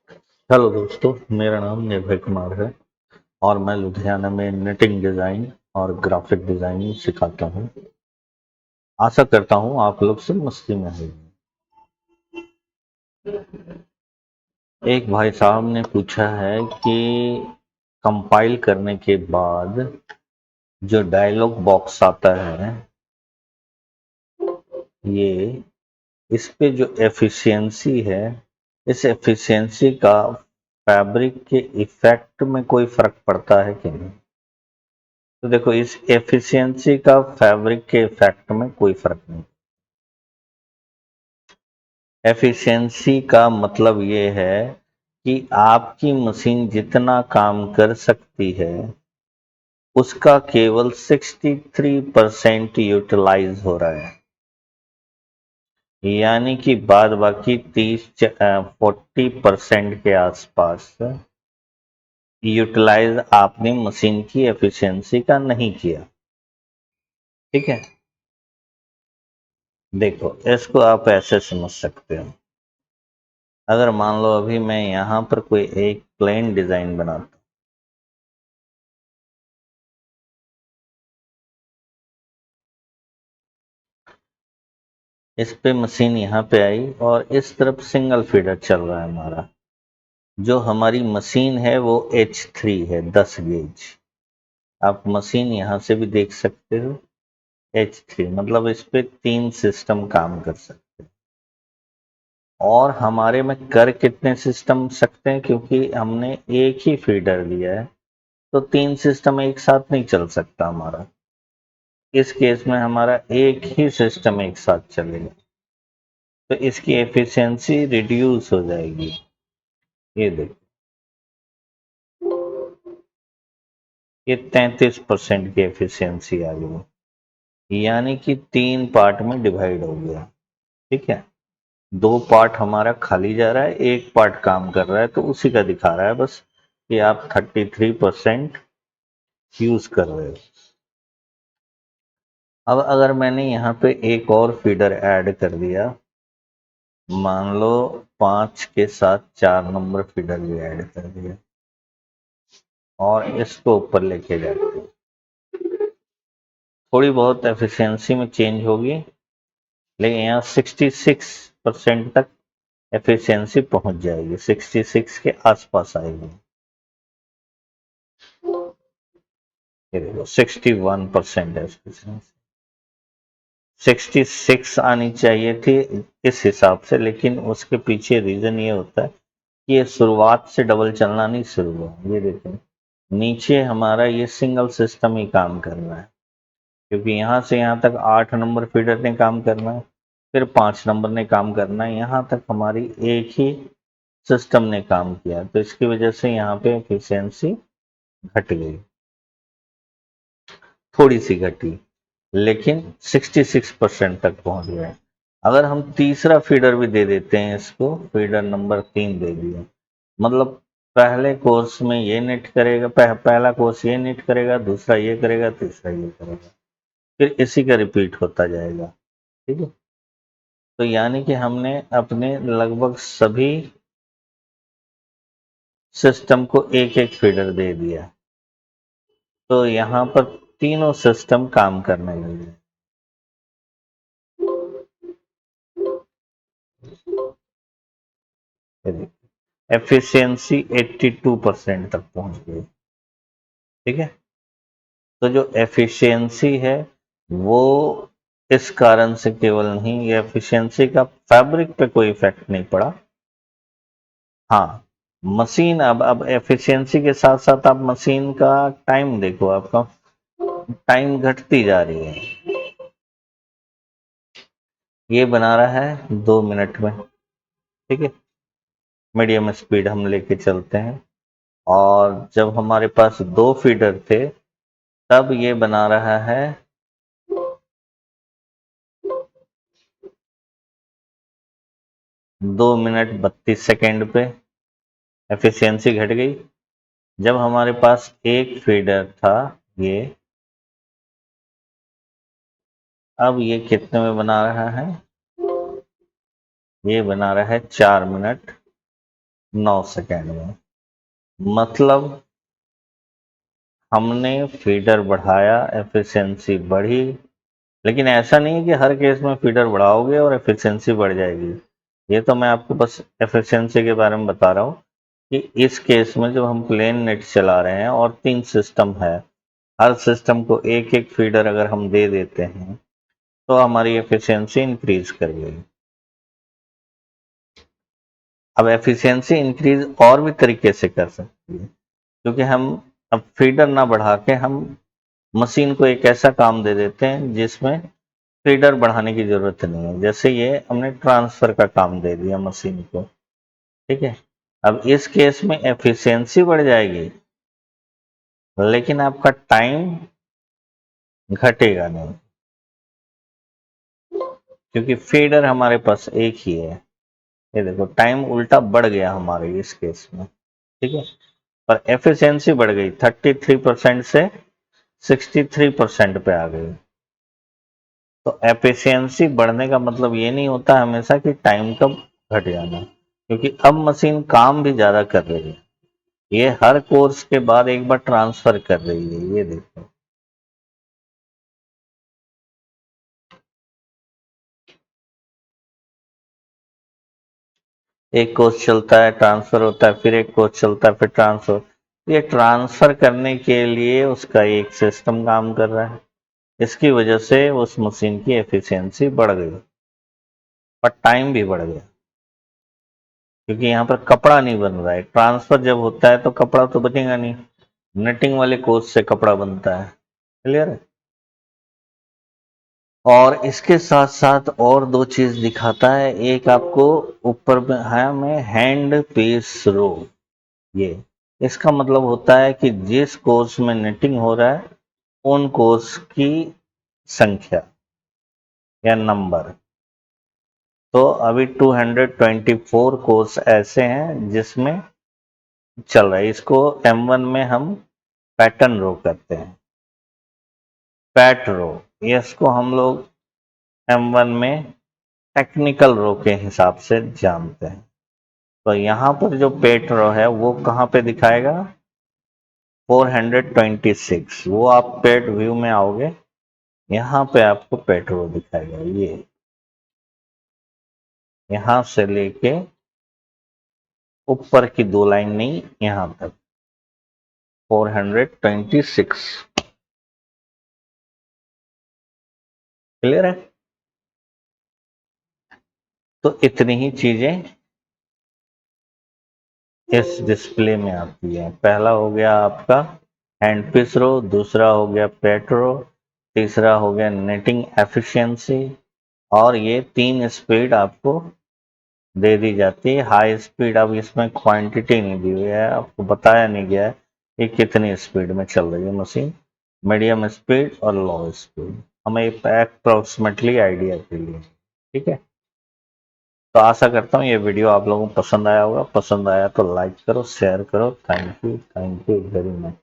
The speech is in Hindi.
हेलो दोस्तों, मेरा नाम निर्भय कुमार है और मैं लुधियाना में निटिंग डिज़ाइन और ग्राफिक डिज़ाइनिंग सिखाता हूँ। आशा करता हूँ आप लोग सब मस्ती में हैं। एक भाई साहब ने पूछा है कि कंपाइल करने के बाद जो डायलॉग बॉक्स आता है, ये इस पे जो एफिशिएंसी है, इस एफिशिएंसी का फैब्रिक के इफेक्ट में कोई फर्क पड़ता है कि नहीं। तो देखो, इस एफिशिएंसी का फैब्रिक के इफेक्ट में कोई फर्क नहीं। एफिशिएंसी का मतलब ये है कि आपकी मशीन जितना काम कर सकती है उसका केवल 63% यूटिलाइज हो रहा है, यानी कि बाद बाकी 40% के आसपास यूटिलाइज आपने मशीन की एफिशिएंसी का नहीं किया। ठीक है, देखो इसको आप ऐसे समझ सकते हो। अगर मान लो अभी मैं यहां पर कोई एक प्लेन डिजाइन बनाता, इस पे मशीन यहाँ पे आई और इस तरफ सिंगल फीडर चल रहा है हमारा। जो हमारी मशीन है वो H3 है, 10 गेज। आप मशीन यहाँ से भी देख सकते हो। H3 मतलब इस पे 3 सिस्टम काम कर सकते हैं। और हमारे में कर कितने सिस्टम सकते हैं, क्योंकि हमने एक ही फीडर लिया है तो 3 सिस्टम एक साथ नहीं चल सकता हमारा। इस केस में हमारा एक ही सिस्टम एक साथ चलेगा, तो इसकी एफिशिएंसी रिड्यूस हो जाएगी। ये देखो, ये 33% की एफिशिएंसी आ गई, यानी कि 3 पार्ट में डिवाइड हो गया। ठीक है, 2 पार्ट हमारा खाली जा रहा है, एक पार्ट काम कर रहा है, तो उसी का दिखा रहा है बस कि आप 33% यूज कर रहे हो। अब अगर मैंने यहाँ पे एक और फीडर ऐड कर दिया, मान लो 5 के साथ 4 नंबर फीडर भी ऐड कर दिया और इसको ऊपर लेके जाते हैं, थोड़ी बहुत एफिशिएंसी में चेंज होगी, लेकिन यहाँ 66% तक एफिशिएंसी पहुंच जाएगी, 66 के आसपास आएगी। ये देखो 61% है एफिशिएंसी। 66 आनी चाहिए थी इस हिसाब से, लेकिन उसके पीछे रीजन ये होता है कि ये शुरुआत से डबल चलना नहीं शुरू हुआ। ये देखो, नीचे हमारा ये सिंगल सिस्टम ही काम कर रहा है, क्योंकि यहाँ से यहाँ तक 8 नंबर फीडर ने काम करना है, फिर 5 नंबर ने काम करना है, यहाँ तक हमारी एक ही सिस्टम ने काम किया, तो इसकी वजह से यहाँ पे एफिशिएंसी घट गई, थोड़ी सी घटी, लेकिन 66% तक पहुंच गए। अगर हम तीसरा फीडर भी दे देते हैं इसको, फीडर नंबर 3 दे दिया, मतलब पहले कोर्स में ये निट करेगा, पहला कोर्स ये निट करेगा, दूसरा ये करेगा, तीसरा ये करेगा, फिर इसी का रिपीट होता जाएगा। ठीक है, तो यानी कि हमने अपने लगभग सभी सिस्टम को एक एक फीडर दे दिया, तो यहाँ पर तीनों सिस्टम काम करने लगे। एफिशिएंसी 82% तक पहुंच गई। ठीक है, तो जो एफिशिएंसी है वो इस कारण से केवल नहीं, ये एफिशिएंसी का फैब्रिक पे कोई इफेक्ट नहीं पड़ा। हाँ, मशीन अब एफिशिएंसी के साथ साथ आप मशीन का टाइम देखो, आपका टाइम घटती जा रही है। ये बना रहा है 2 मिनट में। ठीक है, मीडियम स्पीड हम लेके चलते हैं, और जब हमारे पास 2 फीडर थे तब ये बना रहा है 2 मिनट 32 सेकेंड पे, एफिशिएंसी घट गई। जब हमारे पास एक फीडर था ये, अब ये कितने में बना रहा है, ये बना रहा है 4 मिनट 9 सेकेंड में। मतलब हमने फीडर बढ़ाया, एफिशिएंसी बढ़ी। लेकिन ऐसा नहीं है कि हर केस में फीडर बढ़ाओगे और एफिशिएंसी बढ़ जाएगी। ये तो मैं आपको बस एफिशिएंसी के बारे में बता रहा हूँ कि इस केस में जब हम प्लेन नेट चला रहे हैं और 3 सिस्टम है, हर सिस्टम को एक एक फीडर अगर हम दे देते हैं तो हमारी एफिशिएंसी इंक्रीज कर गई। अब एफिशिएंसी इंक्रीज और भी तरीके से कर सकती है, क्योंकि हम अब फीडर ना बढ़ा के हम मशीन को एक ऐसा काम दे देते हैं जिसमें फीडर बढ़ाने की जरूरत नहीं है। जैसे ये हमने ट्रांसफर का काम दे दिया मशीन को, ठीक है। अब इस केस में एफिशिएंसी बढ़ जाएगी, लेकिन आपका टाइम घटेगा नहीं, क्योंकि फीडर हमारे पास एक ही है। ये देखो टाइम उल्टा बढ़ गया हमारे इस केस में, ठीक है। पर एफिशिएंसी बढ़ गई, 33% से 63% पे आ गई। तो एफिशिएंसी बढ़ने का मतलब ये नहीं होता हमेशा कि टाइम कब घट जाना, क्योंकि अब मशीन काम भी ज्यादा कर रही है। ये हर कोर्स के बाद एक बार ट्रांसफर कर रही है, ये देखो। एक कोर्स चलता है, ट्रांसफर होता है, फिर एक कोर्स चलता है, फिर ट्रांसफर। ये ट्रांसफर करने के लिए उसका एक सिस्टम काम कर रहा है। इसकी वजह से उस मशीन की एफिशिएंसी बढ़ गई, पर टाइम भी बढ़ गया, क्योंकि यहाँ पर कपड़ा नहीं बन रहा है। ट्रांसफर जब होता है तो कपड़ा तो बचेगा नहीं, नेटिंग वाले कोर्स से कपड़ा बनता है। क्लियर है। और इसके साथ साथ और दो चीज दिखाता है। एक आपको ऊपर में है में हैंड पेस रो, ये इसका मतलब होता है कि जिस कोर्स में नेटिंग हो रहा है उन कोर्स की संख्या या नंबर। तो अभी 224 कोर्स ऐसे हैं जिसमें चल रहा है। इसको M1 में हम पैटर्न रो करते हैं, पैट रो। इसको हम लोग M1 में टेक्निकल रो के हिसाब से जानते हैं। तो यहाँ पर जो पेट रो है वो कहाँ पे दिखाएगा, 426। वो आप पेट व्यू में आओगे, यहाँ पे आपको पेट रो दिखाएगा। ये यहाँ से लेके ऊपर की दो लाइन नहीं, यहाँ तक 426। क्लियर है। तो इतनी ही चीजें इस डिस्प्ले में आती है। पहला हो गया आपका हैंड पीस रो, दूसरा हो गया पेट रो, तीसरा हो गया नेटिंग एफिशिएंसी, और ये 3 स्पीड आपको दे दी जाती है। हाई स्पीड, अब इसमें क्वांटिटी नहीं दी हुई है, आपको बताया नहीं गया है कि कितनी स्पीड में चल रही है मशीन। मीडियम स्पीड और लो स्पीड, हमें अप्रोक्सीमेटली आइडिया के लिए, ठीक है। तो आशा करता हूँ ये वीडियो आप लोगों को पसंद आया होगा। पसंद आया तो लाइक करो, शेयर करो। Thank you very much.